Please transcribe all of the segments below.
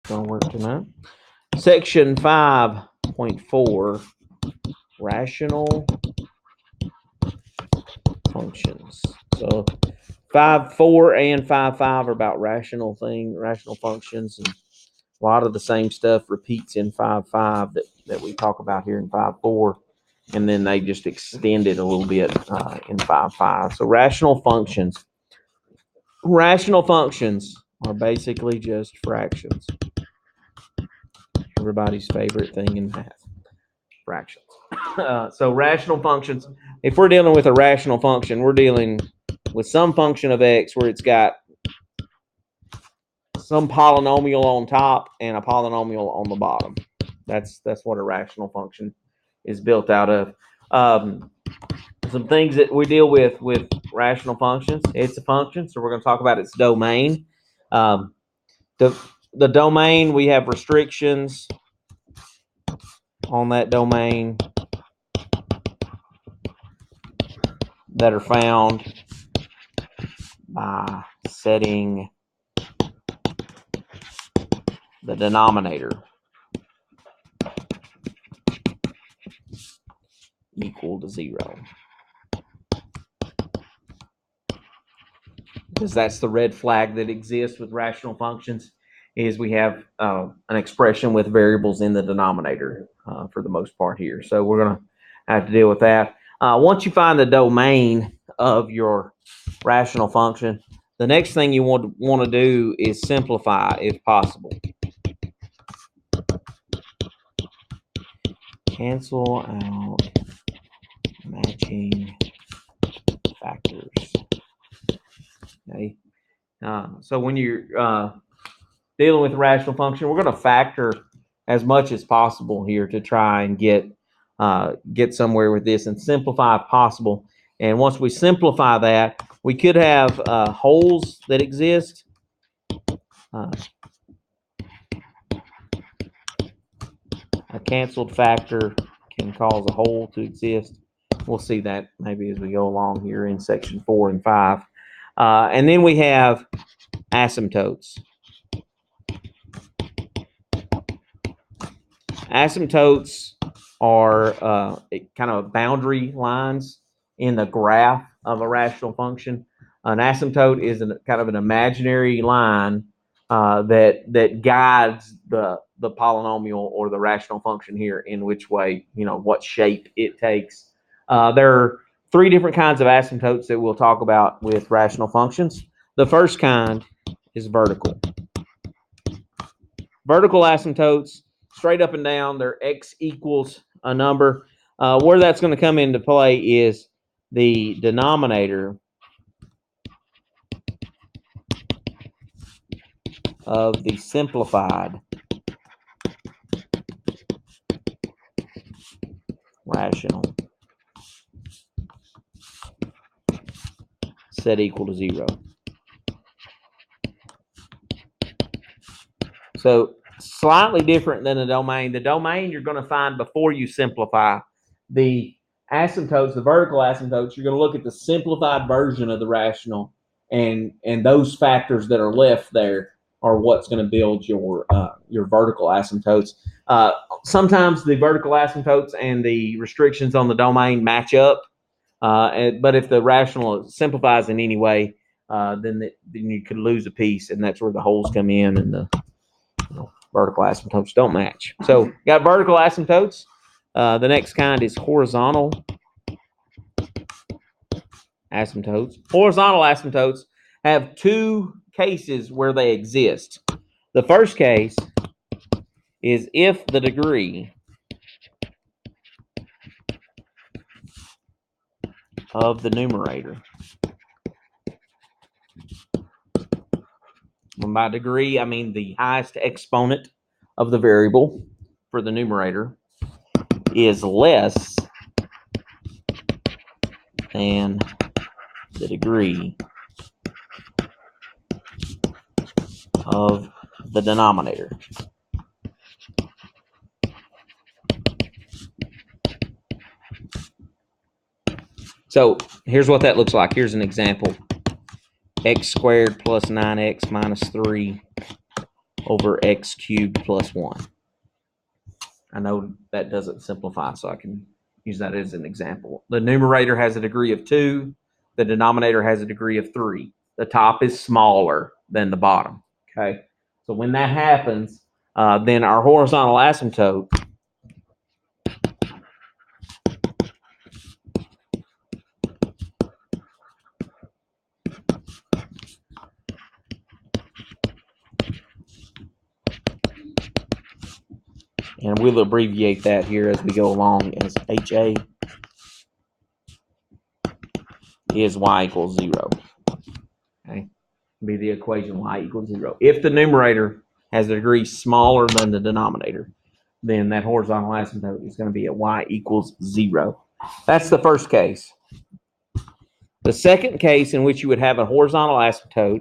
Gonna work tonight. Section 5.4, rational functions. So 5.4 and 5.5 are about rational functions, and a lot of the same stuff repeats in 5.5 that we talk about here in 5.4, and then they just extend it a little bit in 5.5. So rational functions. Rational functions are basically just fractions. Everybody's favorite thing in math, fractions. So rational functions, if we're dealing with a rational function, we're dealing with some function of x where it's got some polynomial on top and a polynomial on the bottom. That's what a rational function is built out of. Some things that we deal with rational functions. It's a function, so we're going to talk about its domain. The domain, we have restrictions on that domain that are found by setting the denominator equal to 0. Because that's the red flag that exists with rational functions, is we have an expression with variables in the denominator for the most part here. So we're going to have to deal with that. Once you find the domain of your rational function, the next thing you want to do is simplify if possible. Cancel out matching factors. Okay. So when you're dealing with a rational function, we're going to factor as much as possible here to try and get somewhere with this and simplify if possible. And once we simplify that, we could have holes that exist. A canceled factor can cause a hole to exist. We'll see that maybe as we go along here in section 4 and 5. And then we have asymptotes. Asymptotes are kind of boundary lines in the graph of a rational function. An asymptote is kind of an imaginary line that guides the polynomial or the rational function here in which way, what shape it takes. There are 3 different kinds of asymptotes that we'll talk about with rational functions. The first kind is vertical. Vertical asymptotes, straight up and down, they're x equals a number. Where that's going to come into play is the denominator of the simplified rational set equal to 0. So slightly different than the domain. The domain you're going to find before you simplify. The asymptotes, the vertical asymptotes, you're going to look at the simplified version of the rational, and those factors that are left there are what's going to build your vertical asymptotes. Sometimes the vertical asymptotes and the restrictions on the domain match up, but if the rational simplifies in any way, then you could lose a piece, and that's where the holes come in, and the vertical asymptotes don't match. So got vertical asymptotes. The next kind is horizontal asymptotes. Horizontal asymptotes have 2 cases where they exist. The first case is if the degree of the numerator, and by degree I mean the highest exponent of the variable for the numerator, is less than the degree of the denominator. So here's what that looks like. Here's an example. X squared plus 9x minus 3 over x cubed plus 1. I know that doesn't simplify, so I can use that as an example. The numerator has a degree of 2. The denominator has a degree of 3. The top is smaller than the bottom. Okay, so when that happens, then our horizontal asymptote and we'll abbreviate that here as we go along as HA is y equals 0. Okay, be the equation y equals 0. If the numerator has a degree smaller than the denominator, then that horizontal asymptote is going to be at y equals 0. That's the first case. The second case in which you would have a horizontal asymptote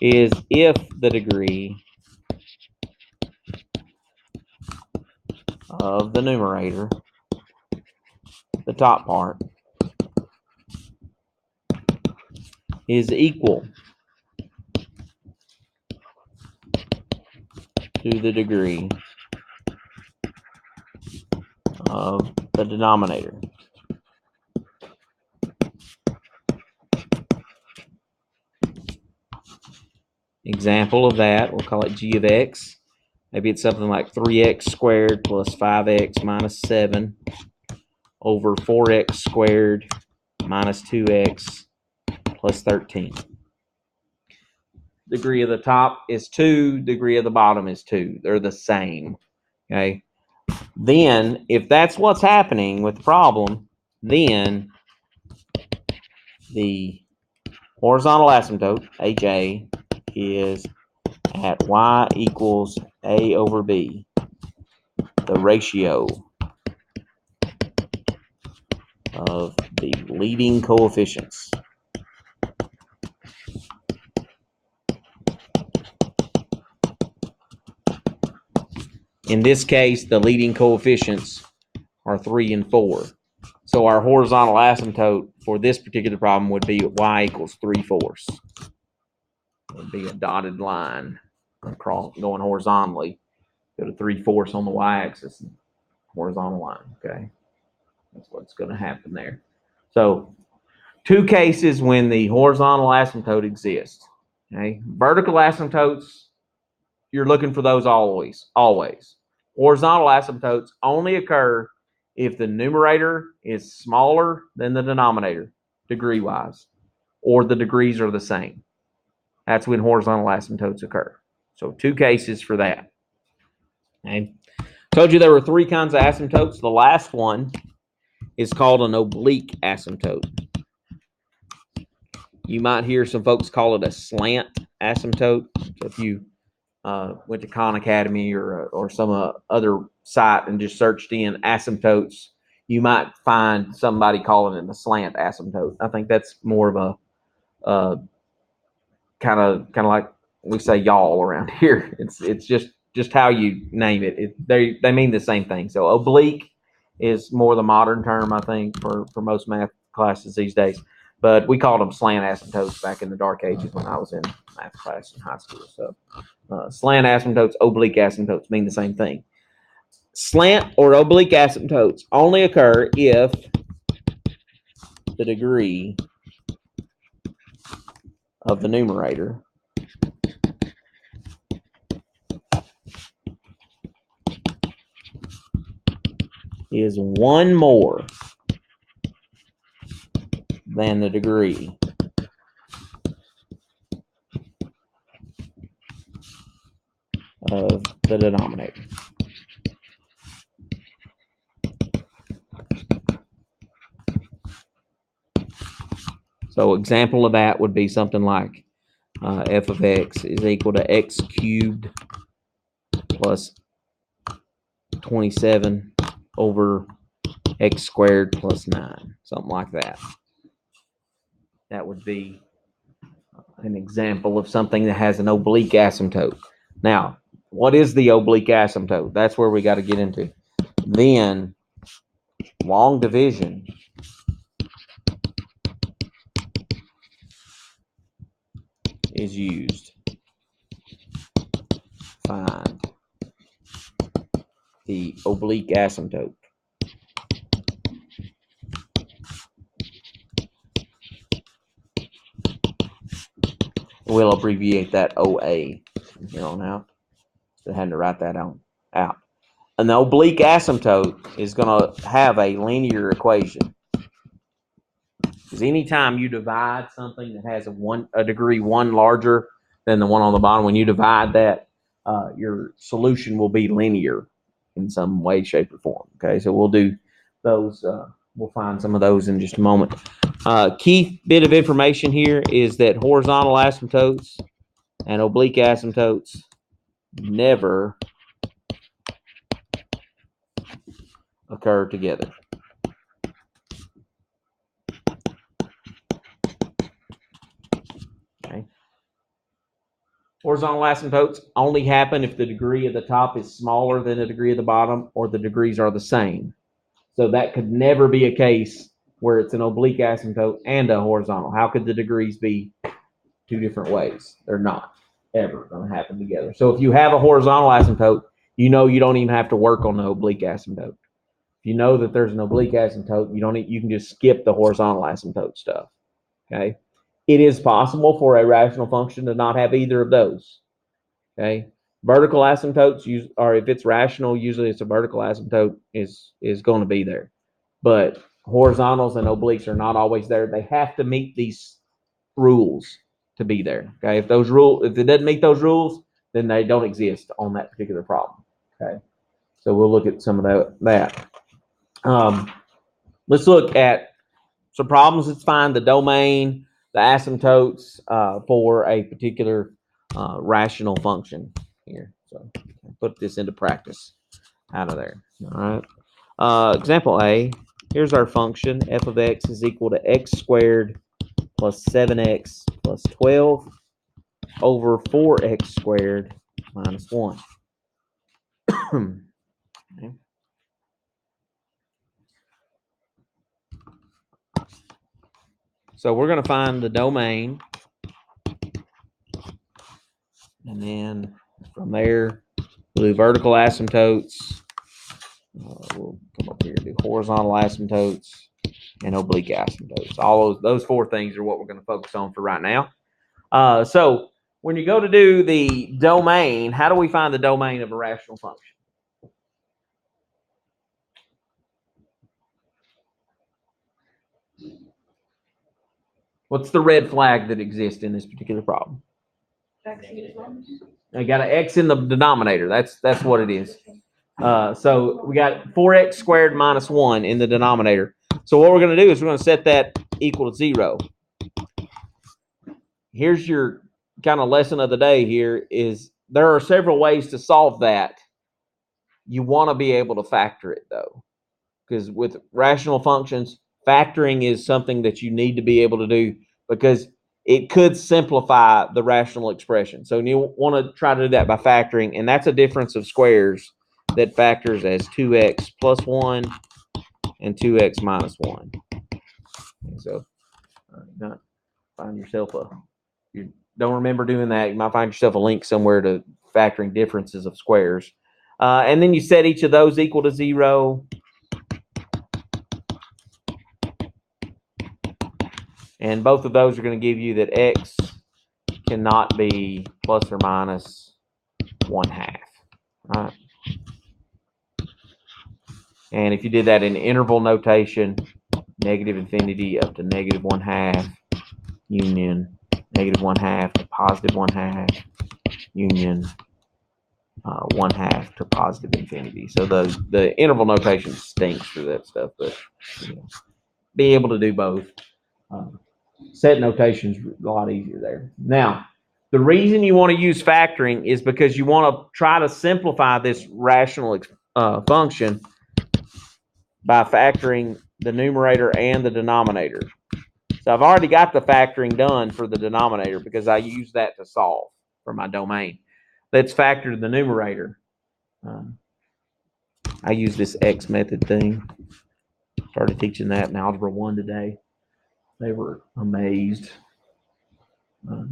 is if the degree of the numerator, the top part, is equal to the degree of the denominator. Example of that, we'll call it g of x. Maybe it's something like 3x squared plus 5x minus 7 over 4x squared minus 2x plus 13. Degree of the top is 2, degree of the bottom is 2. They're the same. Okay. Then, if that's what's happening with the problem, then the horizontal asymptote, HA, is at y equals a over b, the ratio of the leading coefficients. In this case, the leading coefficients are 3 and 4. So our horizontal asymptote for this particular problem would be y equals 3/4. It would be a dotted line across going horizontally. Go to 3/4 on the y-axis and horizontal line. Okay, that's what's going to happen there. So, two cases when the horizontal asymptote exists. Okay, vertical asymptotes, you're looking for those always. Horizontal asymptotes only occur if the numerator is smaller than the denominator, degree-wise, or the degrees are the same. That's when horizontal asymptotes occur. So 2 cases for that. Okay. Told you there were 3 kinds of asymptotes. The last one is called an oblique asymptote. You might hear some folks call it a slant asymptote. So if you went to Khan Academy or some other site and just searched in asymptotes, you might find somebody calling it a slant asymptote. I think that's more of a kind of like we say y'all around here. It's just how you name it. They mean the same thing. So oblique is more the modern term, I think, for most math classes these days. But we called them slant asymptotes back in the dark ages when I was in math class in high school. So slant asymptotes, oblique asymptotes mean the same thing. Slant or oblique asymptotes only occur if the degree of the numerator is 1 more than the degree of the denominator. So example of that would be something like f of x is equal to x cubed plus 27 over x squared plus 9, something like that. That would be an example of something that has an oblique asymptote. Now, what is the oblique asymptote? That's where we got to get into. Then, long division is used. find the oblique asymptote. We'll abbreviate that OA from here on out. So I had to write that out. An oblique asymptote is going to have a linear equation. Because anytime you divide something that has a degree 1 larger than the one on the bottom, when you divide that, your solution will be linear in some way, shape, or form. Okay, so we'll do those. We'll find some of those in just a moment. Key bit of information here is that horizontal asymptotes and oblique asymptotes never occur together. Okay. Horizontal asymptotes only happen if the degree of the top is smaller than the degree of the bottom, or the degrees are the same. So that could never be a case where it's an oblique asymptote and a horizontal. How could the degrees be two different ways? They're not ever going to happen together. So if you have a horizontal asymptote, you know you don't even have to work on the oblique asymptote. If you know that there's an oblique asymptote, you can just skip the horizontal asymptote stuff. Okay. It is possible for a rational function to not have either of those. Okay. Vertical asymptotes, or if it's rational, usually it's a vertical asymptote is going to be there. But horizontals and obliques are not always there. They have to meet these rules to be there. Okay. If it doesn't meet those rules, then they don't exist on that particular problem. Okay. So we'll look at some of that. Let's look at some problems. Let's find the domain, the asymptotes for a particular rational function here. So put this into practice out of there. All right. Example A. Here's our function. F of x is equal to x squared plus 7x plus 12 over 4x squared minus 1. Okay. So we're going to find the domain, and then from there we'll do vertical asymptotes. We'll come up here and do horizontal asymptotes and oblique asymptotes. All those four things are what we're going to focus on for right now. So when you go to do the domain, how do we find the domain of a rational function? What's the red flag that exists in this particular problem? I got an x in the denominator. That's what it is. So we got 4x squared minus 1 in the denominator. So what we're going to do is we're going to set that equal to 0. Here's your kind of lesson of the day here is there are several ways to solve that. You want to be able to factor it, though, because with rational functions, factoring is something that you need to be able to do because it could simplify the rational expression. So you want to try to do that by factoring, and that's a difference of squares that factors as 2x plus 1 and 2x minus 1. And so not find yourself you don't remember doing that, you might find yourself a link somewhere to factoring differences of squares. And then you set each of those equal to 0. And both of those are going to give you that x cannot be plus or minus 1/2. Right? And if you did that in interval notation, negative infinity up to negative 1/2 union negative 1/2 to positive 1/2 union 1/2 to positive infinity. So the interval notation stinks for that stuff, but be able to do both. Set notation is a lot easier there. Now, the reason you want to use factoring is because you want to try to simplify this rational function by factoring the numerator and the denominator. So I've already got the factoring done for the denominator because I use that to solve for my domain. Let's factor the numerator. I use this X method thing. Started teaching that in Algebra 1 today. They were amazed.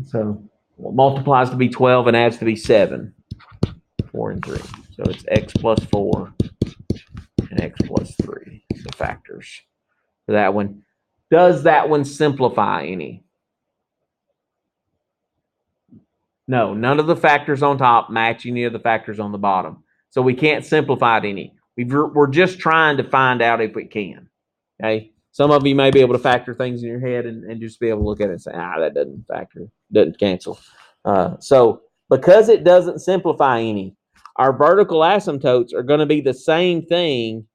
So what multiplies to be 12 and adds to be 7. 4 and 3. So it's x plus 4 and x plus 3, the factors for that one. Does that one simplify any? No, none of the factors on top match any of the factors on the bottom. So we can't simplify it any. We're just trying to find out if we can. Okay. Some of you may be able to factor things in your head and just be able to look at it and say, that doesn't factor, doesn't cancel. So because it doesn't simplify any, our vertical asymptotes are going to be the same thing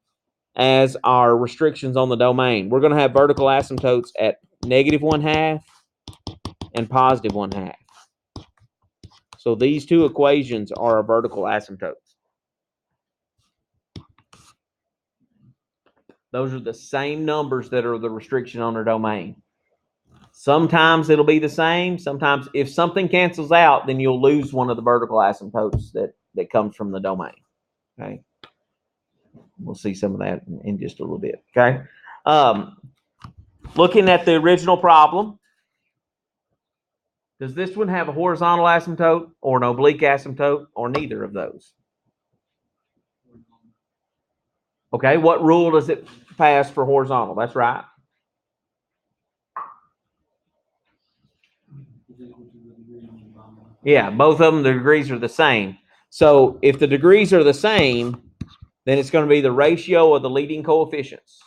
as our restrictions on the domain. We're going to have vertical asymptotes at -1/2 and +1/2. So these two equations are our vertical asymptotes. Those are the same numbers that are the restriction on our domain. Sometimes it'll be the same. Sometimes if something cancels out, then you'll lose one of the vertical asymptotes that comes from the domain. Okay. We'll see some of that in just a little bit. Okay. Looking at the original problem, does this one have a horizontal asymptote or an oblique asymptote or neither of those? Okay, what rule does it pass for horizontal? That's right. Yeah, both of them, the degrees are the same. So if the degrees are the same, then it's going to be the ratio of the leading coefficients.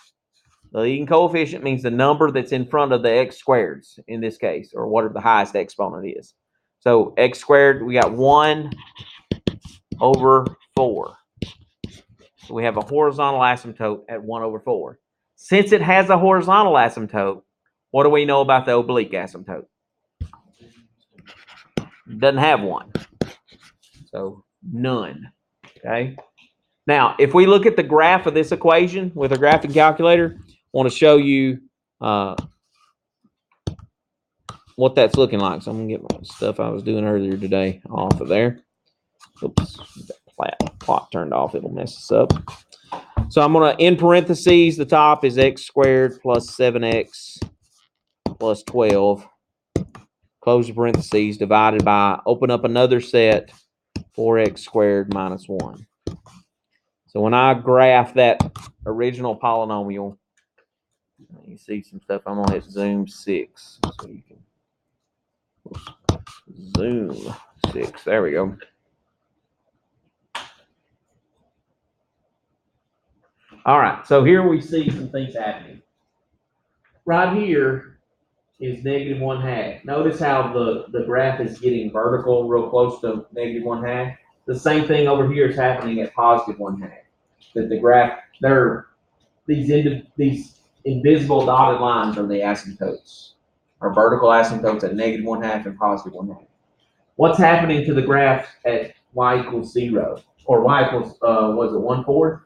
The leading coefficient means the number that's in front of the x squareds in this case, or whatever the highest exponent is. So x squared, we got 1 over 4. So we have a horizontal asymptote at 1 over 4. Since it has a horizontal asymptote, what do we know about the oblique asymptote? It doesn't have one. So none. Okay. Now, if we look at the graph of this equation with a graphing calculator, I want to show you what that's looking like. So I'm going to get my stuff I was doing earlier today off of there. Oops, that plot turned off. It'll mess us up. So I'm going to, in parentheses, the top is x squared plus 7x plus 12. Close the parentheses, divided by, open up another set, 4x squared minus 1. So when I graph that original polynomial, you see some stuff. I'm going to hit zoom 6. So you can zoom 6. There we go. All right. So here we see some things happening. Right here is -1/2. Notice how the graph is getting vertical real close to -1/2. The same thing over here is happening at +1/2. That the graph, these invisible dotted lines are the asymptotes, or vertical asymptotes at -1/2 and +1/2. What's happening to the graph at y equals 0, or y equals was it 1/4?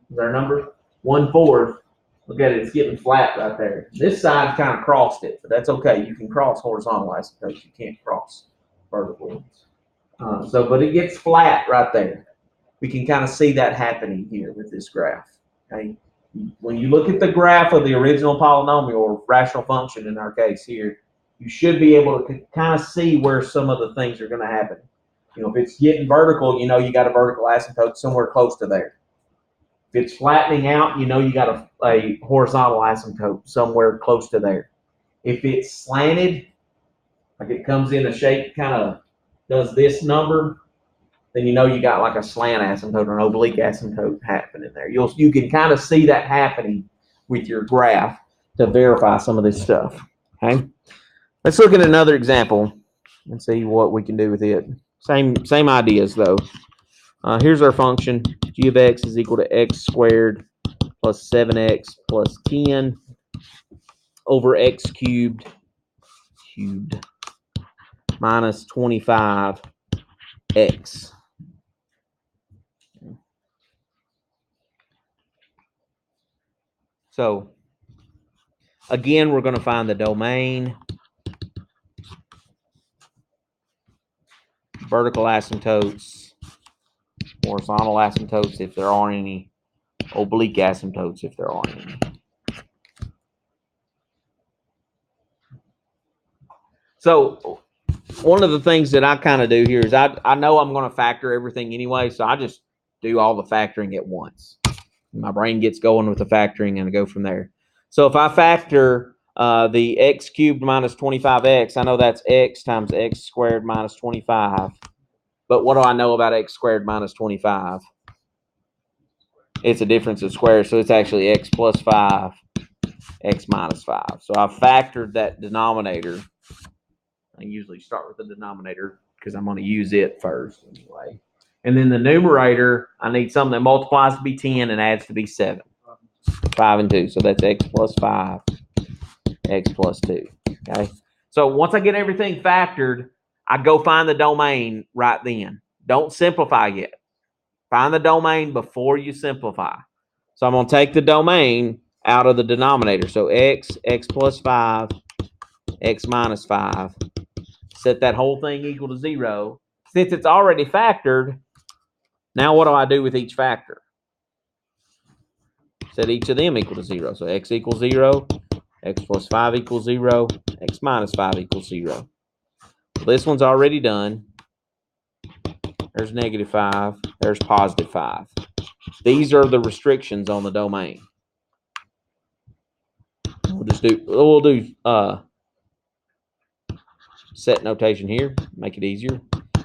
Is our number 1/4? Look at it; it's getting flat right there. This side kind of crossed it, but that's okay. You can cross horizontal asymptotes. You can't cross vertical ones. But it gets flat right there. We can kind of see that happening here with this graph. Okay, when you look at the graph of the original polynomial or rational function in our case here, you should be able to kind of see where some of the things are going to happen. You know, if it's getting vertical, you know you got a vertical asymptote somewhere close to there. If it's flattening out, you know you got a horizontal asymptote somewhere close to there. If it's slanted, like it comes in a shape, kind of does this number, then you know you got like a slant asymptote or an oblique asymptote happening there. You can kind of see that happening with your graph to verify some of this stuff. Okay, let's look at another example and see what we can do with it. Same ideas though. Here's our function. G of x is equal to x squared plus 7x plus 10 over x cubed minus 25x. So again, we're going to find the domain, vertical asymptotes, horizontal asymptotes if there aren't any, oblique asymptotes if there aren't any. So one of the things that I kind of do here is I know I'm going to factor everything anyway, so I just do all the factoring at once. My brain gets going with the factoring and I go from there. So if I factor the x cubed minus 25x, I know that's x times x squared minus 25. But what do I know about x squared minus 25? It's a difference of squares, so it's actually x plus 5, x minus 5. So I factored that denominator. I usually start with the denominator because I'm going to use it first anyway. And then the numerator, I need something that multiplies to be 10 and adds to be 7. 5 and 2. So that's x plus 5, x plus 2. Okay. So once I get everything factored, I go find the domain right then. Don't simplify yet. Find the domain before you simplify. So I'm going to take the domain out of the denominator. So x plus 5, x minus 5. Set that whole thing equal to 0. Since it's already factored, now what do I do with each factor? Set each of them equal to 0. So x equals 0, x plus 5 equals 0, x minus 5 equals 0. Well, this one's already done. There's negative 5. There's positive 5. These are the restrictions on the domain. We'll do set notation here. Make it easier.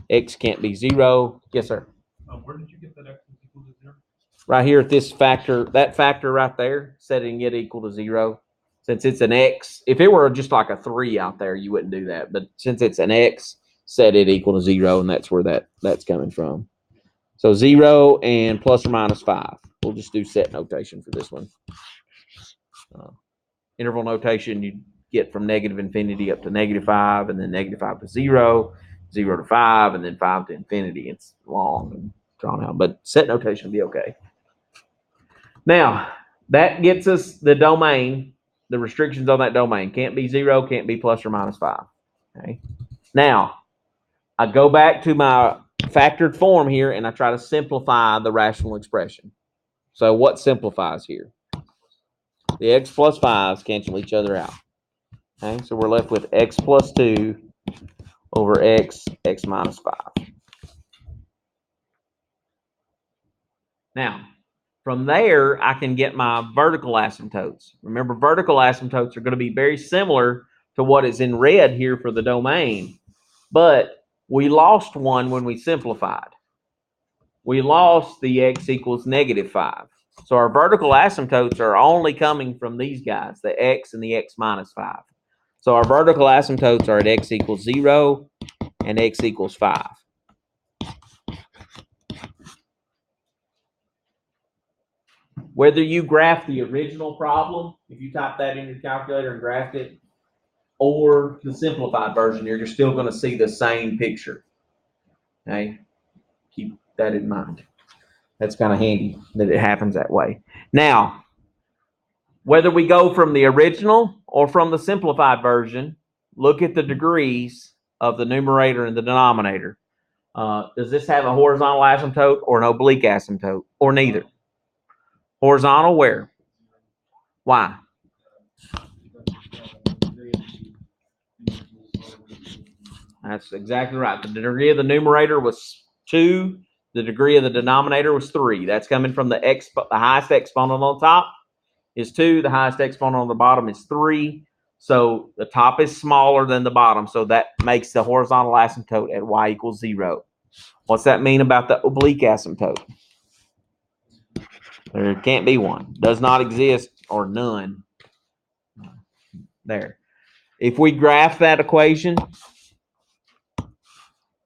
X can't be 0. Yes, sir. Where did you get that x is equal to 0? Right here at this factor, that factor right there, setting it equal to 0. Since it's an x, if it were just like a 3 out there, you wouldn't do that. But since it's an x, set it equal to 0, and that's where that's coming from. So 0 and plus or minus 5. We'll just do set notation for this one. Interval notation, you get from negative infinity up to negative 5, and then negative 5 to 0, 0 to 5, and then 5 to infinity. It's long and drawn out, but set notation will be okay. Now, that gets us the domain, the restrictions on that domain. Can't be 0, can't be plus or minus 5. Okay. Now, I go back to my factored form here, and I try to simplify the rational expression. So what simplifies here? The x plus 5s cancel each other out. Okay, so we're left with x plus 2 over x minus 5. Now, from there, I can get my vertical asymptotes. Remember, vertical asymptotes are going to be very similar to what is in red here for the domain. But we lost one when we simplified. We lost the x equals negative 5. So our vertical asymptotes are only coming from these guys, the x and the x minus 5. So our vertical asymptotes are at x equals 0 and x equals 5. Whether you graph the original problem, if you type that in your calculator and graph it, or the simplified version here, you're still going to see the same picture. Okay? Keep that in mind. That's kind of handy that it happens that way. Now, whether we go from the original or from the simplified version, look at the degrees of the numerator and the denominator. Does this have a horizontal asymptote or an oblique asymptote, or neither? Horizontal where? Why? That's exactly right. The degree of the numerator was 2. The degree of the denominator was 3. That's coming from the highest exponent on top is 2. The highest exponent on the bottom is 3. So the top is smaller than the bottom. So that makes the horizontal asymptote at y equals 0. What's that mean about the oblique asymptote? There can't be one. Does not exist, or none. There. If we graph that equation,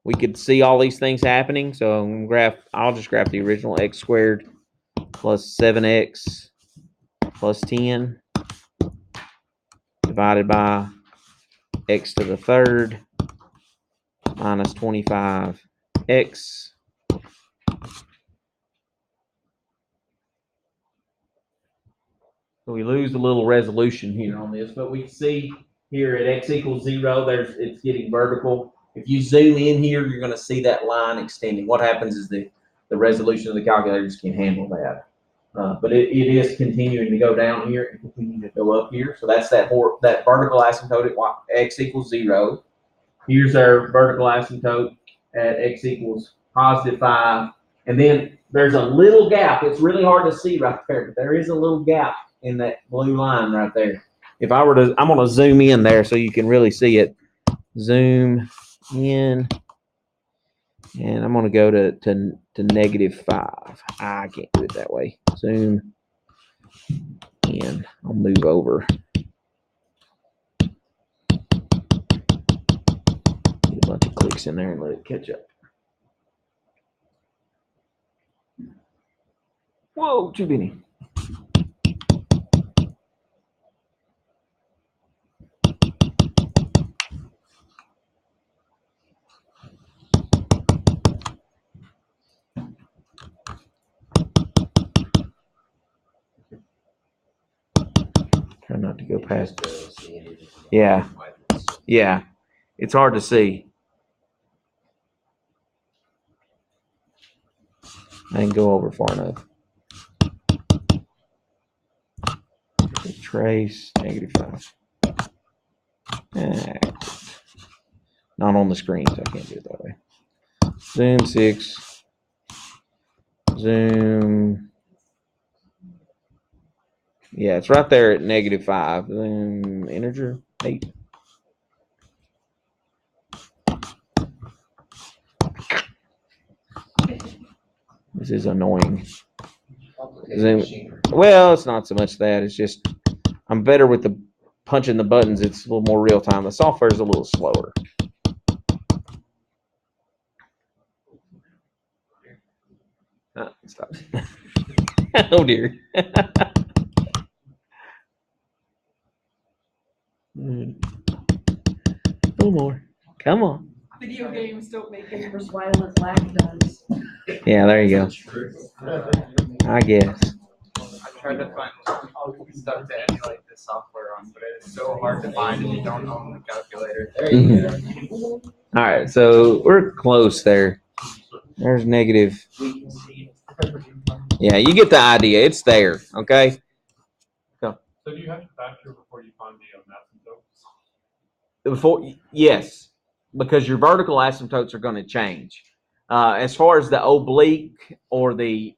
we could see all these things happening. So I'll just graph the original x squared plus 7x plus 10 divided by x to the third minus 25x. So we lose a little resolution here on this, but we see here at x equals 0, it's getting vertical. If you zoom in here, you're going to see that line extending. What happens is the resolution of the calculators can handle that. But it is continuing to go down here and continue to go up here. So that's that vertical asymptote at x equals 0. Here's our vertical asymptote at x equals +5. And then there's a little gap. It's really hard to see right there, but there is a little gap in that blue line right there. If I were to, I'm going to zoom in there so you can really see it. Zoom in. And I'm going to go to -5. I can't do it that way. Zoom in. I'll move over. Get a bunch of clicks in there and let it catch up. Whoa, too many. Try not to go past. Yeah. Yeah. It's hard to see. I didn't go over far enough. Trace -5. Not on the screen, so I can't do it that way. Zoom 6. Zoom. Yeah, it's right there at -5. Zoom integer 8. This is annoying. Zoom. Well, it's not so much that. It's just I'm better with the punching the buttons. It's a little more real time. The software is a little slower. Stop. Oh dear. A little more. Come on. Video games don't make papers violent, lag does. Yeah, there you go. I guess. I tried to find stuff to emulate this software on, but it's so hard to find if you don't own the calculator. All right, so we're close there. There's negative. Yeah, you get the idea. It's there, okay? So do you have to factor before you find the asymptotes? Before, yes, because your vertical asymptotes are going to change. As far as the oblique or the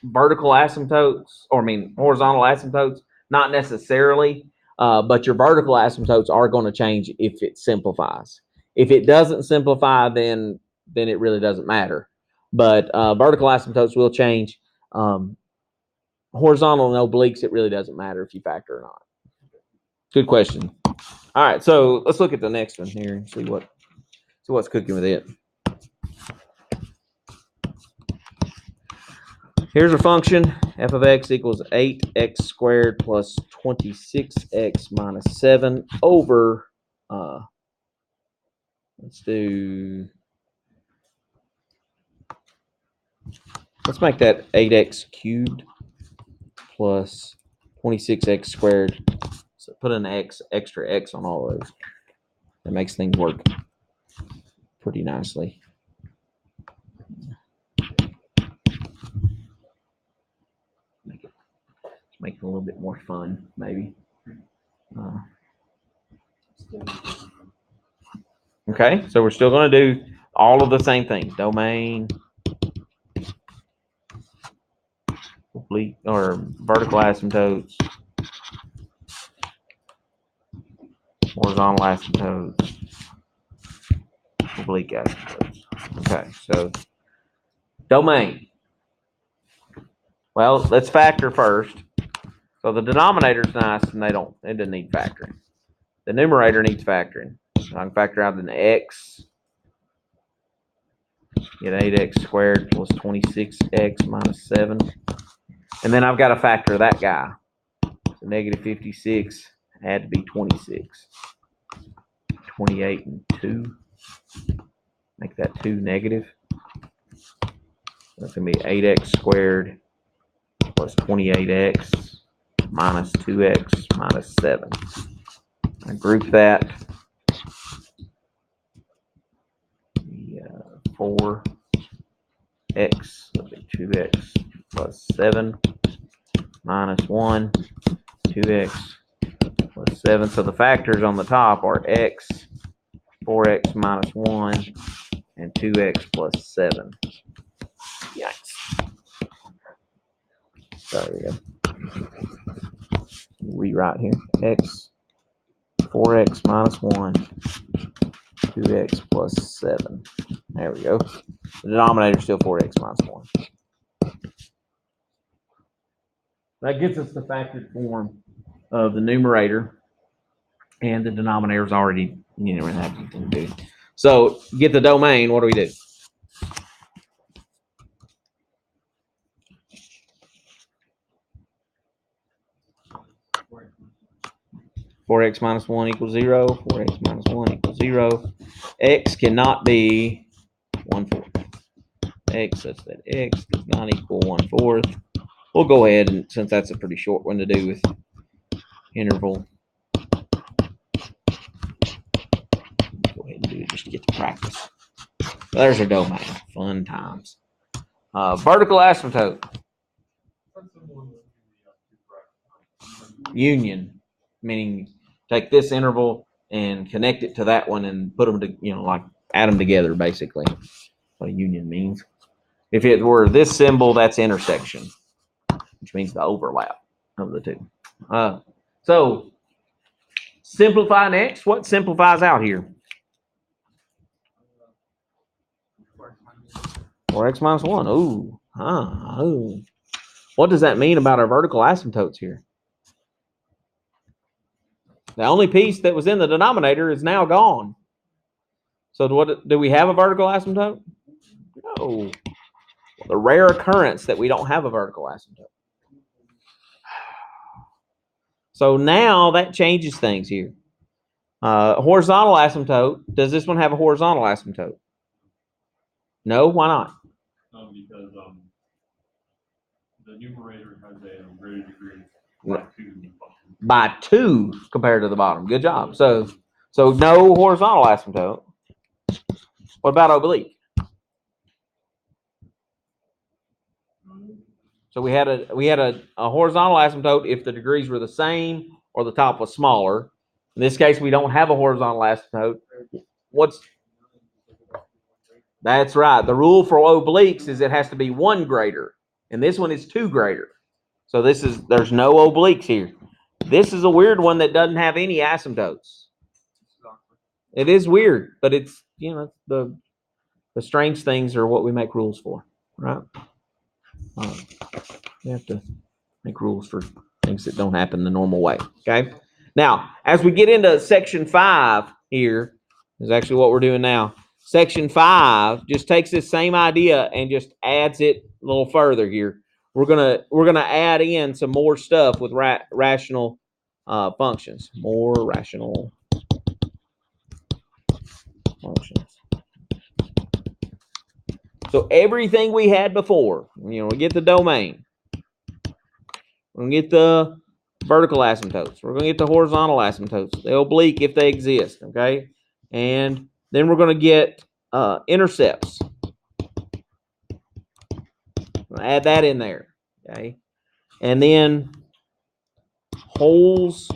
vertical asymptotes, or I mean horizontal asymptotes, not necessarily, but your vertical asymptotes are going to change if it simplifies. If it doesn't simplify, then it really doesn't matter. But vertical asymptotes will change. Horizontal and obliques, it really doesn't matter if you factor or not. Good question. All right, so let's look at the next one here and see what's cooking with it. Here's a function, f of x equals 8x squared plus 26x minus 7 over, let's make that 8x cubed plus 26x squared. So put an extra x on all of those. That makes things work pretty nicely. Make it a little bit more fun, maybe. Okay, so we're still going to do all of the same things. Domain, oblique, or vertical asymptotes, horizontal asymptotes, oblique asymptotes. Okay, so domain. Well, let's factor first. So the denominator's nice, and it doesn't need factoring. The numerator needs factoring. So I can factor out an x. Get 8x squared plus 26x minus 7. And then I've got to factor that guy. So negative 56 had to be 26. 28 and 2. Make that 2 negative. That's going to be 8x squared plus 28x minus 2x minus 7. I group that. 4x, that'll be 2x plus 7 minus 1, 2x plus 7. So the factors on the top are x 4x minus 1, and 2x plus 7. Yikes. So there we go. Rewrite here. 4x minus 1, 2x plus 7. There we go. The denominator is still 4x minus 1. That gets us the factored form of the numerator, and the denominator is already, have anything to do. So get the domain. What do we do? Four x minus 1 equals 0. 4x minus 1 equals 0. X cannot be 1/4. X such that x does not equal 1/4. We'll go ahead, and since that's a pretty short one to do with interval, go ahead and do it just to get to practice. There's our domain. Fun times. Vertical asymptote. Union, meaning take this interval and connect it to that one and put them to, like add them together, basically. That's what a union means. If it were this symbol, that's intersection, which means the overlap of the two. So simplify next. What simplifies out here? 4x minus 1. Ooh. Ooh. What does that mean about our vertical asymptotes here? The only piece that was in the denominator is now gone. So do we have a vertical asymptote? No. The rare occurrence that we don't have a vertical asymptote. So now that changes things here. Horizontal asymptote. Does this one have a horizontal asymptote? No. Why not? Because the numerator has a greater degree by 2 compared to the bottom. Good job. So no horizontal asymptote. What about oblique? So we had a horizontal asymptote if the degrees were the same or the top was smaller. In this case, we don't have a horizontal asymptote. That's right. The rule for obliques is it has to be 1 greater, and this one is 2 greater. So there's no obliques here. This is a weird one that doesn't have any asymptotes. It is weird, but it's the strange things are what we make rules for, right? We have to make rules for things that don't happen the normal way. Okay. Now, as we get into section 5 here, is actually what we're doing now. Section 5 just takes this same idea and just adds it a little further here. We're gonna add in some more stuff with rational functions. More rational functions. So everything we had before, we get the domain. We're gonna get the vertical asymptotes. We're gonna get the horizontal asymptotes. The oblique if they exist. Okay, and then we're gonna get intercepts. Add that in there, okay? And then holes,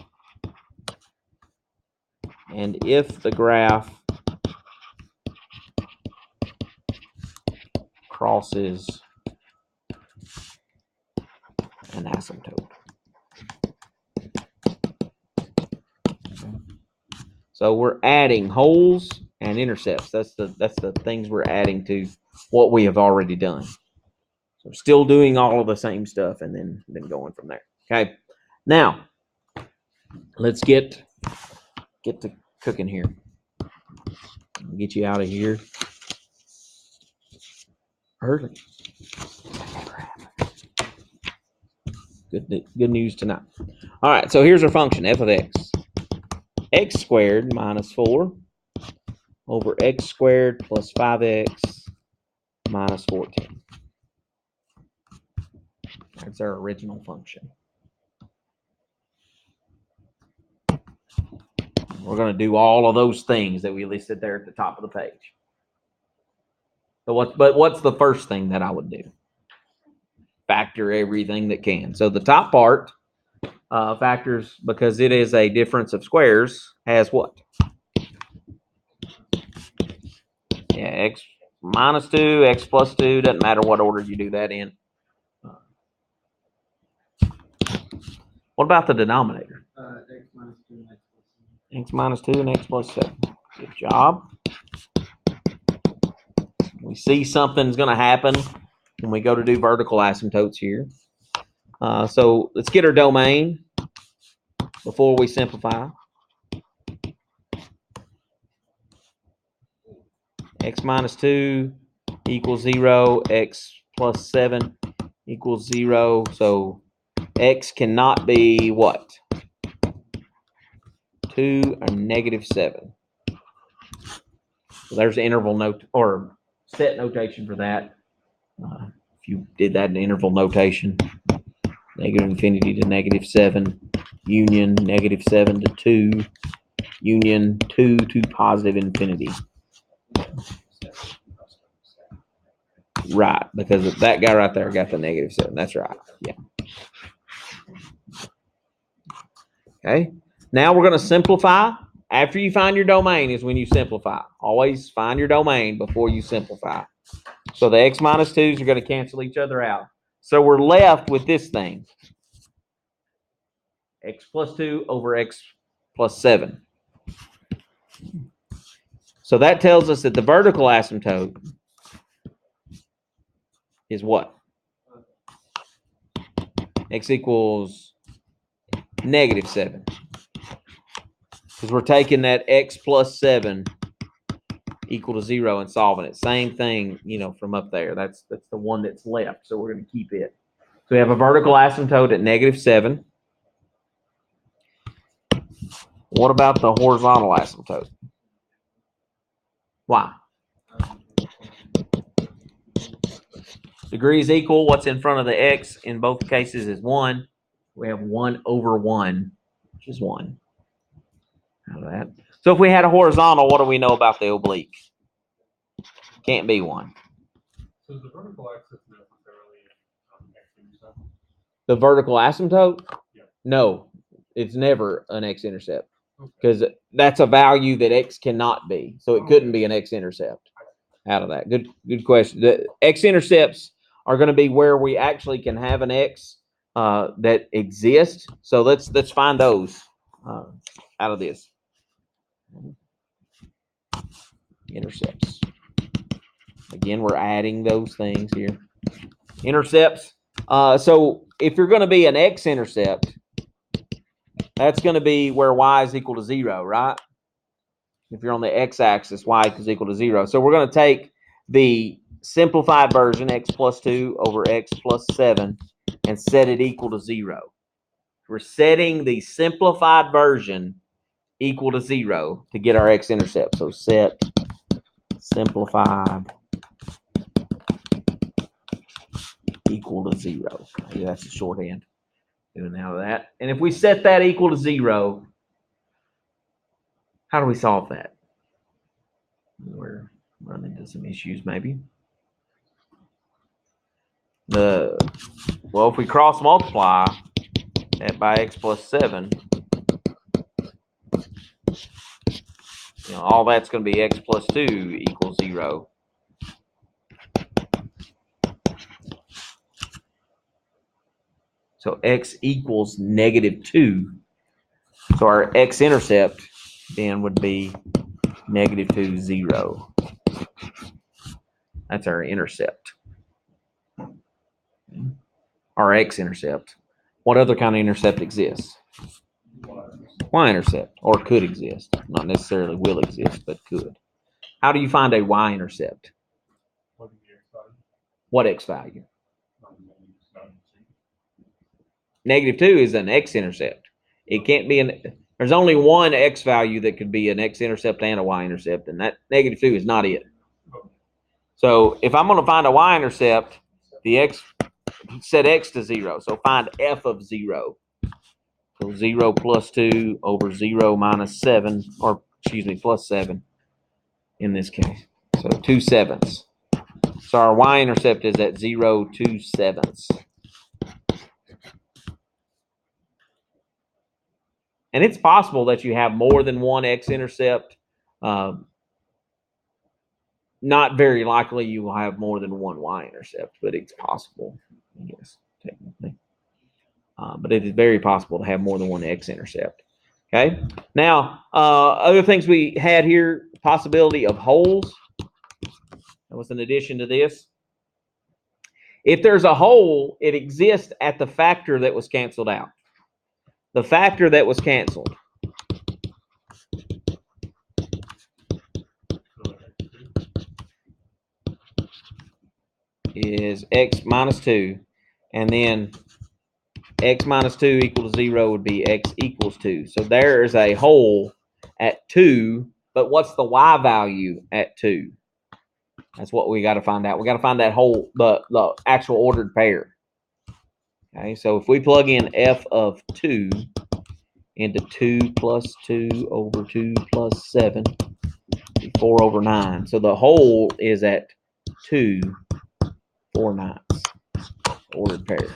and if the graph crosses an asymptote. So we're adding holes and intercepts. That's the things we're adding to what we have already done. So still doing all of the same stuff and then going from there. Okay. Now, let's get to cooking here. Get you out of here early. Good news tonight. All right, so here's our function, f of x. X squared minus 4 over x squared plus 5x minus 14. That's our original function. We're going to do all of those things that we listed there at the top of the page. So what's the first thing that I would do? Factor everything that can. So the top part factors, because it is a difference of squares, has what? x minus 2, x plus 2, doesn't matter what order you do that in. What about the denominator? X minus 2 and x plus 7. Good job. We see something's going to happen when we go to do vertical asymptotes here. So let's get our domain before we simplify. X minus 2 equals 0. X plus 7 equals 0. So x cannot be what? 2 or negative 7. So there's the interval note or set notation for that. If you did that in interval notation, negative infinity to negative 7, union negative 7 to 2, union 2 to positive infinity. Right, because that guy right there got the negative 7. That's right. Yeah. Okay. Now we're going to simplify. After you find your domain is when you simplify. Always find your domain before you simplify. So the x minus 2's are going to cancel each other out. So we're left with this thing. X plus 2 over x plus 7. So that tells us that the vertical asymptote is what? X equals negative 7. Because we're taking that x plus 7 equal to 0 and solving it. Same thing, from up there. That's the one that's left. So we're going to keep it. So we have a vertical asymptote at negative 7. What about the horizontal asymptote? Why? Degrees equal. What's in front of the x in both cases is 1. We have 1 over 1, which is 1. Out of that. So if we had a horizontal, what do we know about the oblique? Can't be 1. So is the vertical axis necessarily x-intercept? The vertical asymptote? Yeah. No, it's never an x-intercept. Because that's a value that x cannot be. So it couldn't be an x-intercept out of that. Good question. The x-intercepts are going to be where we actually can have an x that exists. So let's find those out of this. Intercepts. Again, we're adding those things here. Intercepts. So if you're going to be an x-intercept, that's going to be where y is equal to 0, right? If you're on the x-axis, y is equal to 0. So we're going to take the simplified version, x plus 2 over x plus 7, and set it equal to 0. We're setting the simplified version equal to 0 to get our x-intercept. So set simplified equal to 0. Maybe that's the shorthand. Doing out of that. And if we set that equal to 0, how do we solve that? We're running into some issues maybe. Well, if we cross multiply that by x plus 7, all that's going to be x plus 2 equals 0. So x equals negative 2. So our x-intercept then would be negative 2, 0. That's our intercept. Our x-intercept. What other kind of intercept exists? Y-intercept, or could exist. Not necessarily will exist, but could. How do you find a y-intercept? What x value? Negative 2 is an x-intercept. It can't be there's only one x value that could be an x-intercept and a y-intercept, and that negative 2 is not it. So if I'm going to find a y-intercept, set x to 0. So find f of 0. So 0 plus 2 over 0 minus 7, or excuse me, plus 7 in this case. So 2 sevenths. So our y-intercept is at 0, 2 sevenths. And it's possible that you have more than one x-intercept. not very likely you will have more than one y-intercept, but it's possible, I guess, technically. But it is very possible to have more than one x-intercept. Okay. Now, other things we had here, possibility of holes. That was an addition to this. If there's a hole, it exists at the factor that was canceled out. The factor that was canceled is x minus 2, and then x minus 2 equal to 0 would be x equals 2. So there is a hole at 2, but what's the y value at 2? That's what we got to find out. We got to find that hole, the actual ordered pair. Okay, so if we plug in f of 2 into 2 plus 2 over 2 plus 7, 4 over 9. So the hole is at 2, 4 9, ordered pair.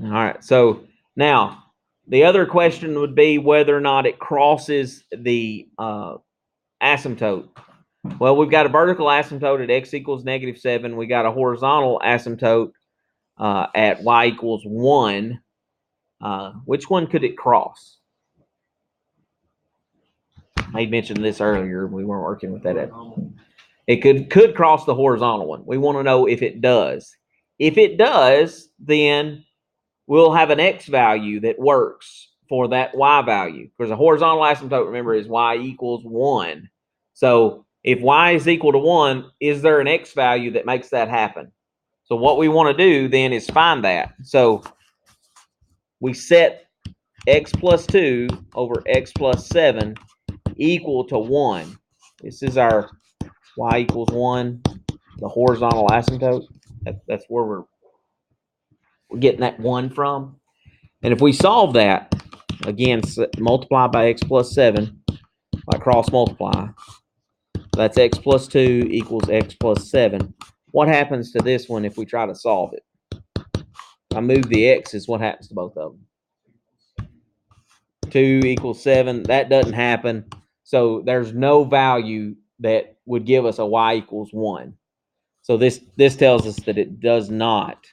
All right, so now the other question would be whether or not it crosses the asymptote. Well, we've got a vertical asymptote at x equals -7. We got a horizontal asymptote at y equals 1. Which one could it cross? I mentioned this earlier. We weren't working with that. It could cross the horizontal one. We want to know if it does. If it does, then we'll have an x value that works for that y value. Because a horizontal asymptote, remember, is y equals 1. So if y is equal to 1, is there an x value that makes that happen? So what we want to do then is find that. So we set x plus 2 over x plus 7 equal to 1. This is our y equals 1, the horizontal asymptote. That's where we're getting that 1 from. And if we solve that, again, multiply by x plus 7 by cross multiply. That's x plus 2 equals x plus 7. What happens to this one if we try to solve it? If I move the x's, what happens to both of them? 2 equals 7. That doesn't happen. So there's no value that would give us a y equals 1. So this tells us that it does not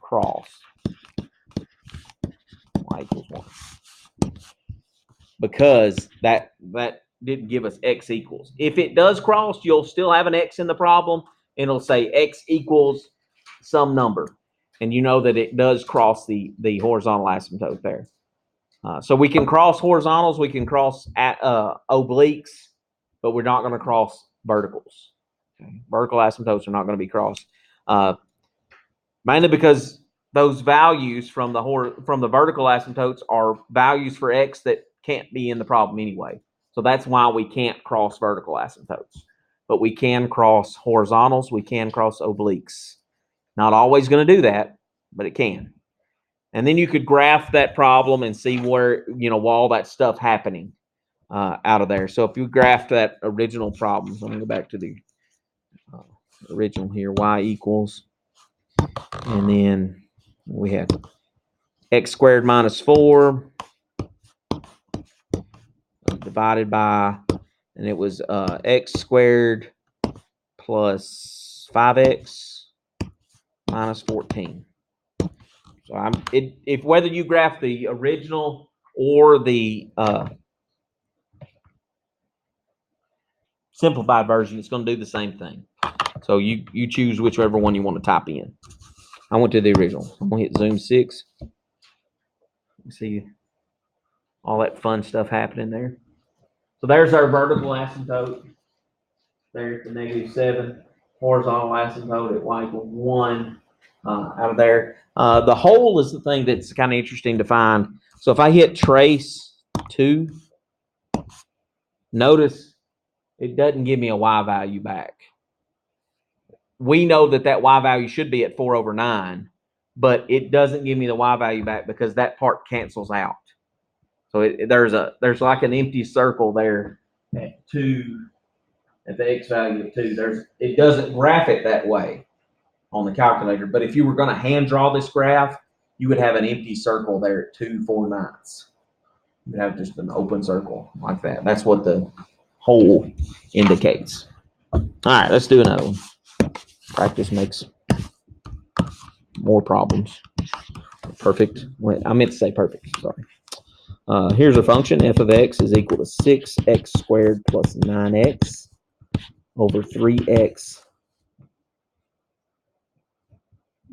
cross y equals 1. Because that didn't give us x equals. If it does cross, you'll still have an x in the problem, and it'll say x equals some number. And you know that it does cross the horizontal asymptote there. So we can cross horizontals, we can cross obliques, but we're not going to cross verticals. Okay? Vertical asymptotes are not going to be crossed. Mainly because those values from the vertical asymptotes are values for x that can't be in the problem anyway. So that's why we can't cross vertical asymptotes. But we can cross horizontals, we can cross obliques. Not always going to do that, but it can. And then you could graph that problem and see where, all that stuff happening out of there. So if you graph that original problem, let me go back to the original here, y equals, and then we have x squared minus 4 divided by, and it was x squared plus 5x minus 14. So if whether you graph the original or the simplified version, it's going to do the same thing. So you choose whichever one you want to type in. I went to the original. I'm going to hit zoom 6. See all that fun stuff happening there. So there's our vertical asymptote. There at the -7. Horizontal asymptote at y equals 1 out of there. The hole is the thing that's kind of interesting to find. So if I hit trace 2, notice it doesn't give me a y value back. We know that y value should be at 4 over 9, but it doesn't give me the y value back because that part cancels out. So there's like an empty circle there at 2, at the x value of 2. It doesn't graph it that way on the calculator. But if you were going to hand draw this graph, you would have an empty circle there at 2, 4 ninths. You would have just an open circle like that. That's what the hole indicates. All right, let's do another one. Practice makes more problems. Perfect. I meant to say perfect. Sorry. Here's a function. F of x is equal to 6x squared plus 9x over 3x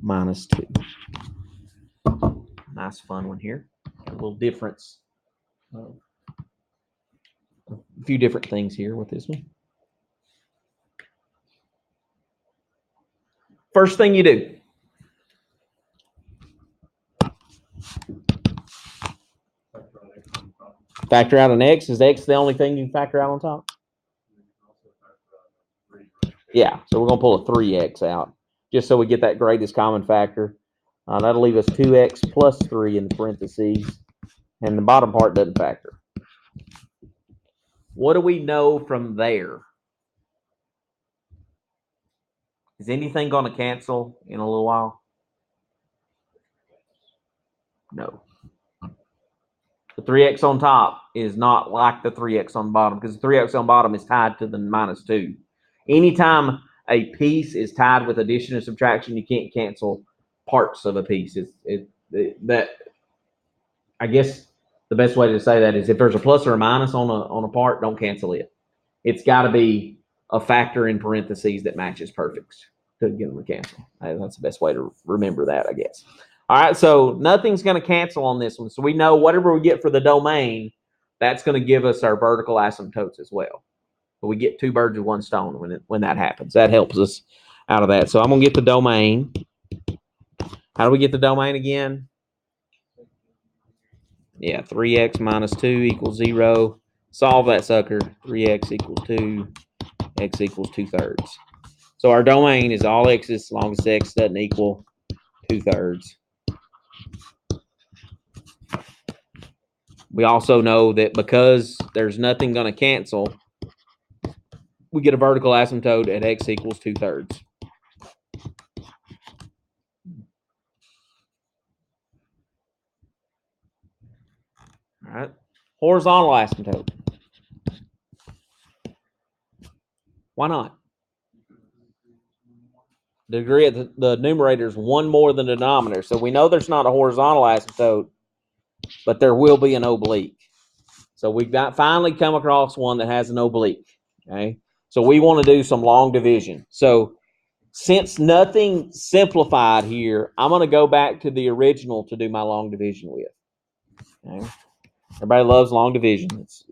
minus 2. Nice fun one here. A little difference. A few different things here with this one. First thing you do. Factor out an x. Is x the only thing you can factor out on top? Yeah, so we're going to pull a 3x out just so we get that greatest common factor. That'll leave us 2x plus 3 in the parentheses, and the bottom part doesn't factor. What do we know from there? Is anything going to cancel in a little while? No. The 3x on top is not like the 3x on the bottom because the 3x on the bottom is tied to the minus 2. Anytime a piece is tied with addition and subtraction, you can't cancel parts of a piece. That I guess the best way to say that is if there's a plus or a minus on a part, don't cancel it. It's got to be a factor in parentheses that matches perfects to get them to cancel. That's the best way to remember that, I guess. All right, so nothing's going to cancel on this one. So we know whatever we get for the domain, that's going to give us our vertical asymptotes as well. But we get 2 birds with 1 stone when that happens. That helps us out of that. So I'm going to get the domain. How do we get the domain again? Yeah, 3x minus 2 equals 0. Solve that sucker. 3x equals 2. X equals 2/3. So our domain is all x's as long as x doesn't equal 2/3. We also know that because there's nothing going to cancel, we get a vertical asymptote at x equals 2/3. All right. Horizontal asymptote. Why not? The degree of the numerator is 1 more than the denominator. So we know there's not a horizontal asymptote, but there will be an oblique. So we've finally come across one that has an oblique. Okay. So we want to do some long division. So since nothing simplified here, I'm going to go back to the original to do my long division with. Okay. Everybody loves long division. It's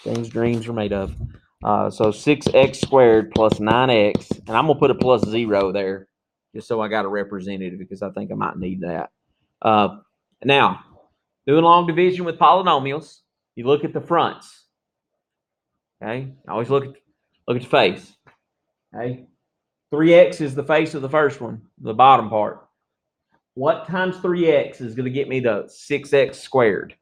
things dreams are made of. So 6x squared plus 9x, and I'm going to put a plus 0 there just so I got a representative because I think I might need that. Now, doing long division with polynomials, you look at the fronts. Okay, always look at the face. Okay, 3x is the face of the first one, the bottom part. What times 3x is going to get me the 6x squared?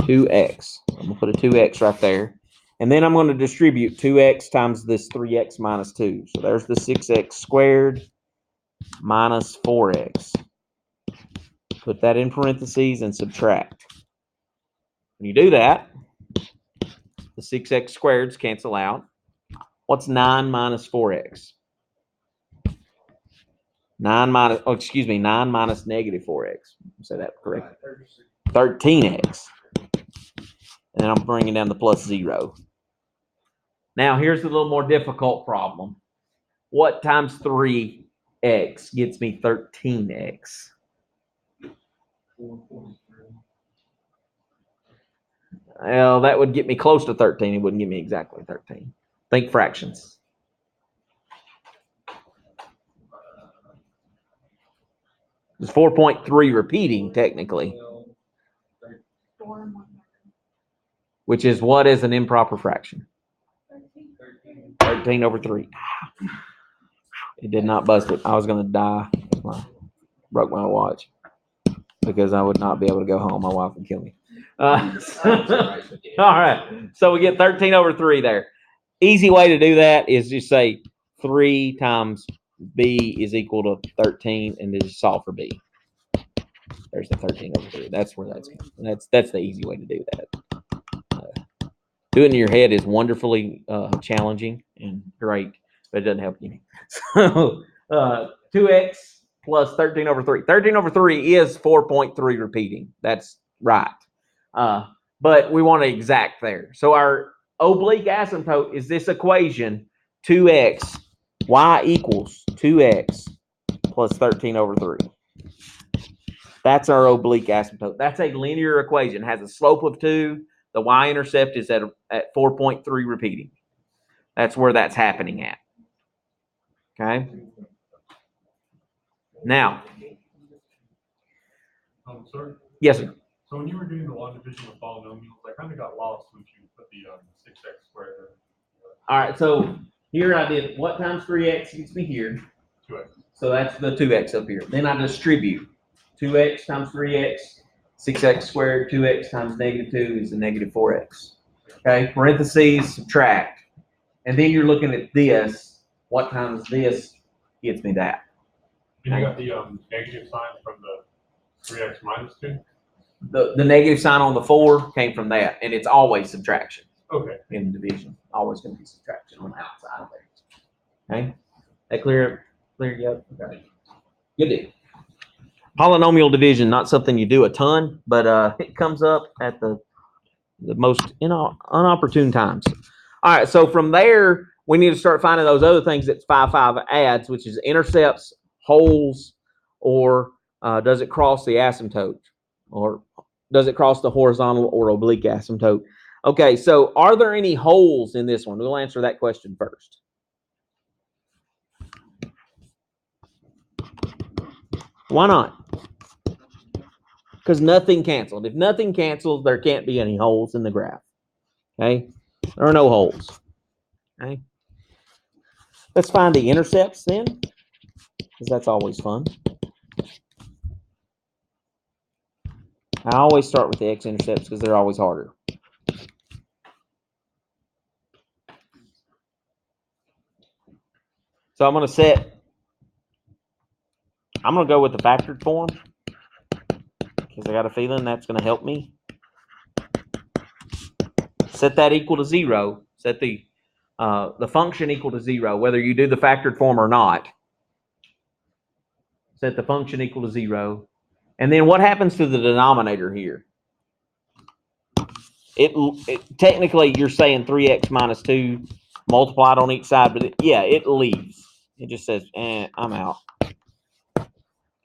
2x. I'm going to put a 2x right there. And then I'm going to distribute 2x times this 3x minus 2. So there's the 6x squared minus 4x. Put that in parentheses and subtract. When you do that, the 6x squareds cancel out. What's 9 minus 4x? 9 minus negative 4x. Say that correctly. 13x. And I'm bringing down the plus 0. Now, here's a little more difficult problem. What times 3x gets me 13x? Well, that would get me close to 13. It wouldn't give me exactly 13. Think fractions. It's 4.3 repeating, technically. Which is what is an improper fraction? 13 over 3. It did not bust it. I was going to die. Broke my watch because I would not be able to go home. My wife would kill me. All right. So we get 13 over 3 there. Easy way to do that is just say 3 times b is equal to 13, and then just solve for b. There's the 13 over 3. That's where that's the easy way to do that. Do it in your head is wonderfully challenging and great, but it doesn't help you. So 2x plus 13 over 3. 13 over 3 is 4.3 repeating. That's right. But we want to exact there. So our oblique asymptote is this equation, 2x, y equals 2x plus 13 over 3. That's our oblique asymptote. That's a linear equation. It has a slope of 2. The y-intercept is at 4.3 repeating. That's where that's happening at. Okay? Now. Sir? Yes, sir. So when you were doing the long division of polynomials, I kind of got lost when you put the 6x squared. All right, so here I did what times 3x gets me here? 2x. So that's the 2x up here. Then I distribute 2x times 3x, 6x squared, 2x times -2 is the -4x. Okay, parentheses, subtract. And then you're looking at this. What times this gets me that? And you got the negative sign from the 3x minus 2? The negative sign on the 4 came from that, and it's always subtraction. Okay. In division. Always going to be subtraction on the outside of there. Okay? That clear you up? Okay. Good deal. Polynomial division, not something you do a ton, but it comes up at the most unopportune times. All right, so from there, we need to start finding those other things that 5 adds, which is intercepts, holes, or does it cross the asymptote? Or does it cross the horizontal or oblique asymptote? Okay, so are there any holes in this one? We'll answer that question first. Why not? Because nothing canceled. If nothing cancels, there can't be any holes in the graph. Okay? There are no holes. Okay? Let's find the intercepts then, because that's always fun. I always start with the x-intercepts because they're always harder. So I'm going to go with the factored form because I got a feeling that's going to help me. Set that equal to 0. Set the function equal to 0, whether you do the factored form or not. Set the function equal to 0. And then what happens to the denominator here? Technically, you're saying 3x minus 2 multiplied on each side, but it leaves. It just says, I'm out.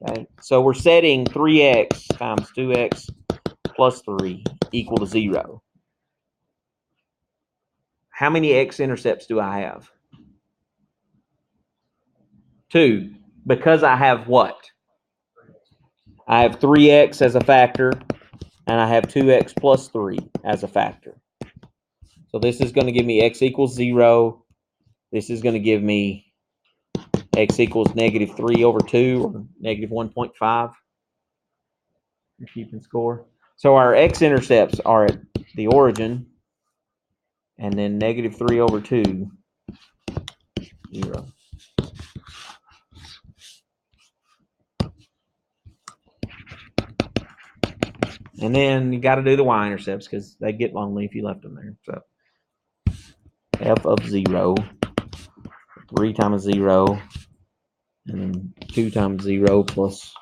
Okay, so we're setting 3x times 2x plus 3 equal to 0. How many x-intercepts do I have? 2, because I have what? I have 3x as a factor, and I have 2x plus 3 as a factor. So this is going to give me x equals 0. This is going to give me x equals -3 over 2, or -1.5. You're keeping score. So our x-intercepts are at the origin, and then -3 over 2, 0. And then you got to do the y-intercepts because they get lonely if you left them there. So f of 0, 3 times 0, and then 2 times 0 plus.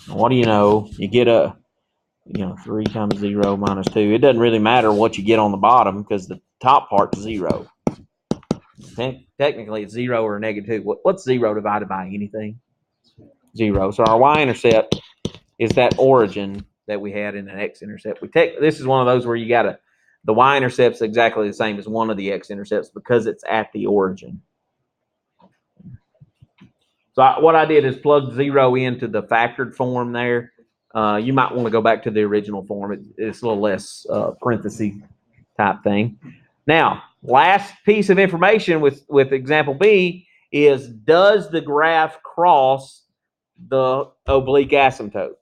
What do you know? You get 3 times 0 minus 2. It doesn't really matter what you get on the bottom because the top part's 0. Technically, it's 0 or -2. What's 0 divided by anything? 0. So our y-intercept is that origin that we had in an x-intercept. This is one of those where you got the y-intercept's exactly the same as one of the x-intercepts because it's at the origin. So what I did is plug 0 into the factored form there. You might want to go back to the original form. It's a little less parenthesis type thing. Now, last piece of information with example B is, does the graph cross the oblique asymptote.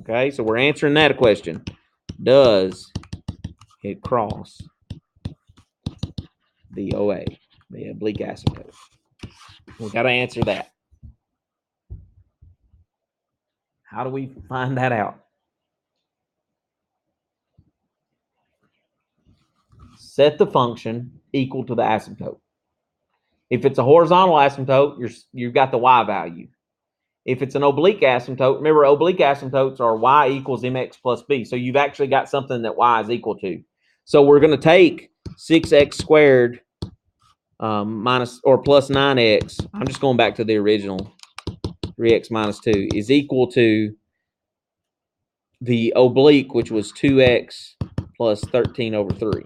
Okay, so we're answering that question. Does it cross the OA, the oblique asymptote? We got to answer that. How do we find that out? Set the function equal to the asymptote. If it's a horizontal asymptote, you've got the y value. If it's an oblique asymptote, remember oblique asymptotes are y equals mx plus b. So you've actually got something that y is equal to. So we're going to take 6x squared minus or plus 9x. I'm just going back to the original. 3x minus 2 is equal to the oblique, which was 2x plus 13 over 3.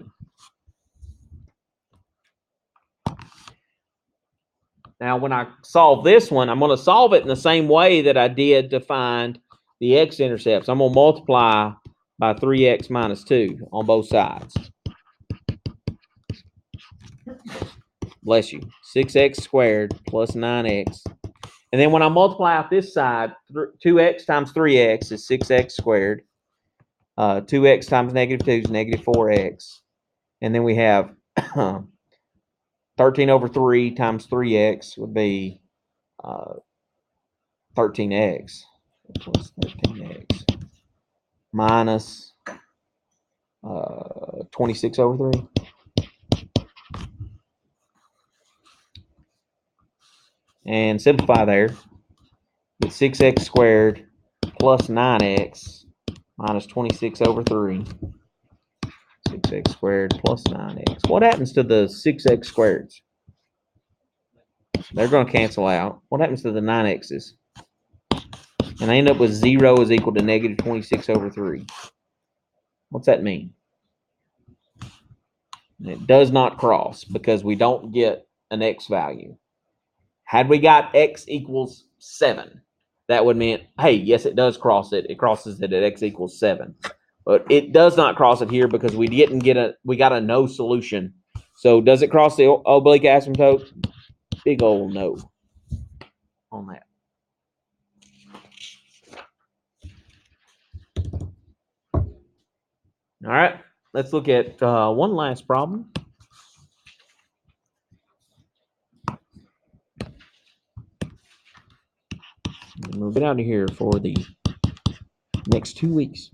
Now, when I solve this one, I'm going to solve it in the same way that I did to find the x-intercepts. I'm going to multiply by 3x minus 2 on both sides. Bless you. 6x squared plus 9x. And then when I multiply out this side, 2x times 3x is 6x squared. 2x times negative 2 is negative 4x. And then we have 13 over 3 times 3x would be 13x plus 13x minus 26 over 3. And simplify there. Get 6x squared plus 9x minus 26 over 3. 6x squared plus 9x. What happens to the 6x squareds? They're going to cancel out. What happens to the 9x's? And I end up with 0 is equal to negative 26 over 3. What's that mean? And it does not cross because we don't get an x value. Had we got x equals 7, that would mean, hey, yes, it does cross it. It crosses it at x equals 7. But it does not cross it here because we didn't get we got a no solution. So does it cross the oblique asymptote? Big old no on that. All right, let's look at one last problem. And we'll get out of here for the next 2 weeks.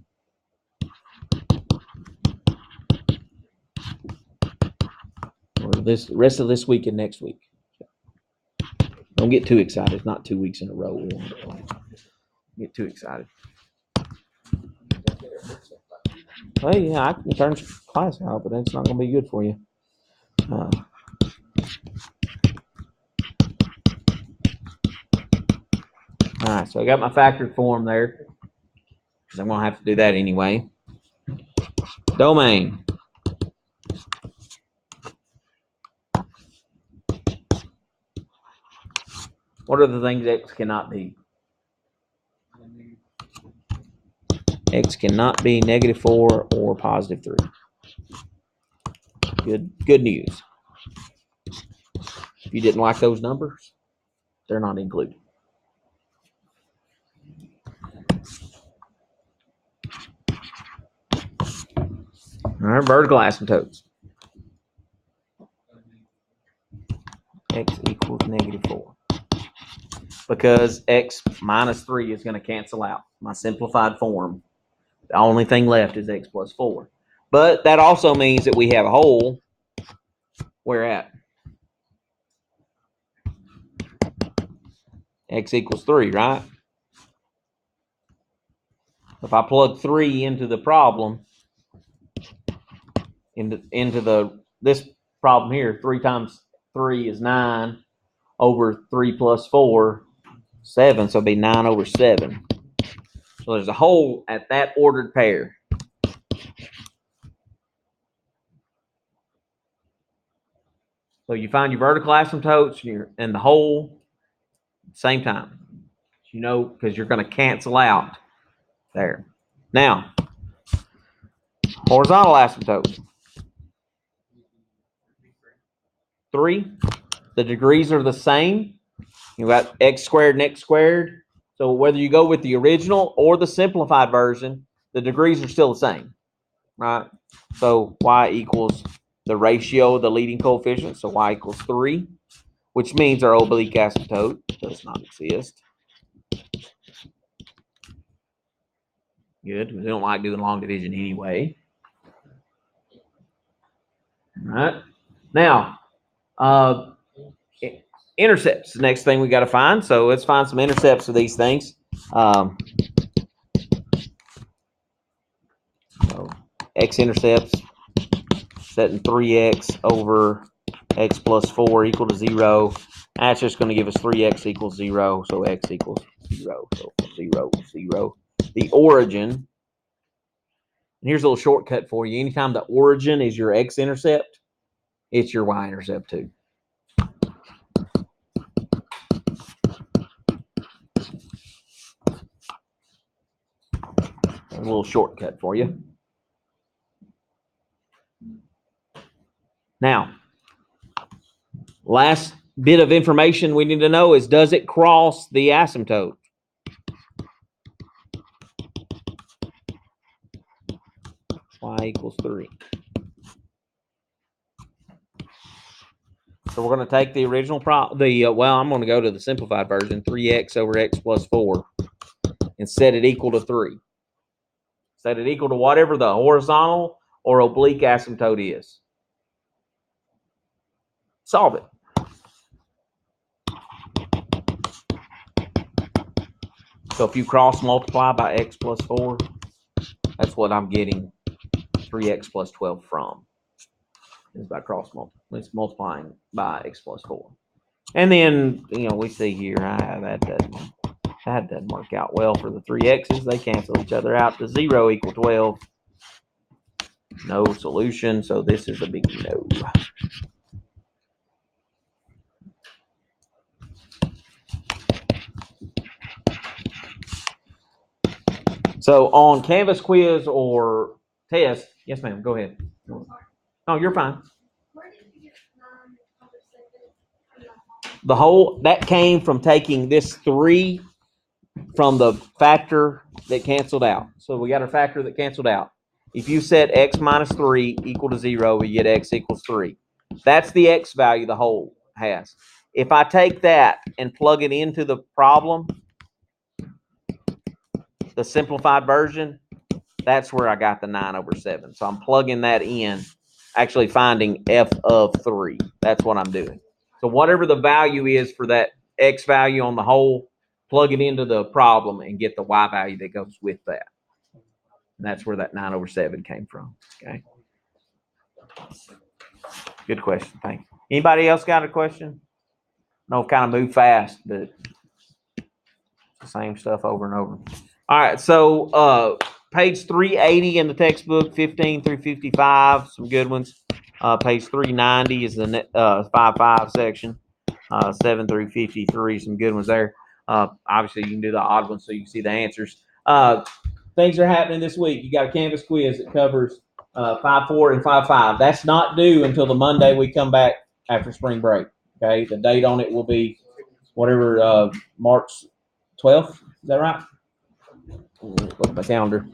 Or this rest of this week and next week. Don't get too excited. It's not 2 weeks in a row. We won't get too excited. Well, yeah, I can turn class out, but that's not going to be good for you. All right, so I got my factored form there because I'm going to have to do that anyway. Domain. What are the things x cannot be? X cannot be negative 4 or positive 3. Good news. If you didn't like those numbers, they're not included. All right, vertical asymptotes. X equals negative 4. Because x minus 3 is going to cancel out. My simplified form. The only thing left is x plus 4. But that also means that we have a hole. Where at? X equals 3, right? If I plug 3 into the problem, into this problem here, 3 times 3 is 9 over 3 plus 4, 7. So it'll be 9 over 7. So there's a hole at that ordered pair. So you find your vertical asymptotes and the hole at the same time. You know, because you're going to cancel out there. Now, horizontal asymptote. 3. The degrees are the same. You got x squared and x squared. So whether you go with the original or the simplified version, the degrees are still the same, right? So y equals the ratio of the leading coefficient, so y equals 3, which means our oblique asymptote does not exist. Good, we don't like doing long division anyway. All right. Now, intercepts, the next thing we got to find. So let's find some intercepts of these things. So x-intercepts, setting 3x over x plus 4 equal to 0. That's just going to give us 3x equals 0, so x equals 0. So 0, 0. The origin, and here's a little shortcut for you. Anytime the origin is your x-intercept, it's your y-intercept too. A little shortcut for you. Now, last bit of information we need to know is, does it cross the asymptote? Y equals 3. So we're going to take the original I'm going to go to the simplified version, 3x over x plus 4, and set it equal to 3. Set it equal to whatever the horizontal or oblique asymptote is. Solve it. So if you cross multiply by x plus 4, that's what I'm getting 3x plus 12 from. Is by cross multiply. It's multiplying by x plus 4. And then, we see here, that doesn't work out well for the 3x's. They cancel each other out to 0 equal 12. No solution, so this is a big no. So on Canvas quiz or test, yes ma'am, go ahead. Oh, you're fine. The whole, that came from taking this 3 from the factor that canceled out. So we got a factor that canceled out. If you set x minus 3 equal to 0, we get x equals 3. That's the x value the whole has. If I take that and plug it into the problem, the simplified version, that's where I got the 9 over 7. So I'm plugging that in, actually finding f of 3. That's what I'm doing. So whatever the value is for that x value on the whole, plug it into the problem and get the y value that goes with that. And that's where that 9 over 7 came from. Okay. Good question. Thank you. Anybody else got a question? No, kind of move fast, but it's the same stuff over and over. All right. So page 380 in the textbook, 15 through 55, some good ones. Page 390 is the 5.5 section. 7 through 53, some good ones there. Obviously, you can do the odd ones so you can see the answers. Things are happening this week. You got a Canvas quiz that covers 5.4 and 5.5. That's not due until the Monday we come back after spring break. Okay, the date on it will be whatever, March 12th. Is that right? Look at my calendar.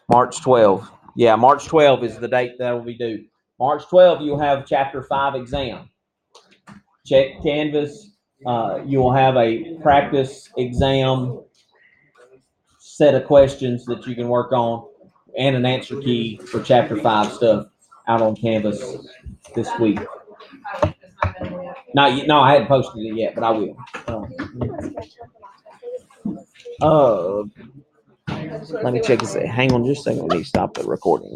March 12th. Yeah, March 12th is the date that will be due. March 12th, you'll have Chapter 5 exam. Check Canvas. You will have a practice exam set of questions that you can work on and an answer key for Chapter 5 stuff out on Canvas this week. No, I hadn't posted it yet, but I will. Let me check this. Hang on just a second. We need to stop the recording.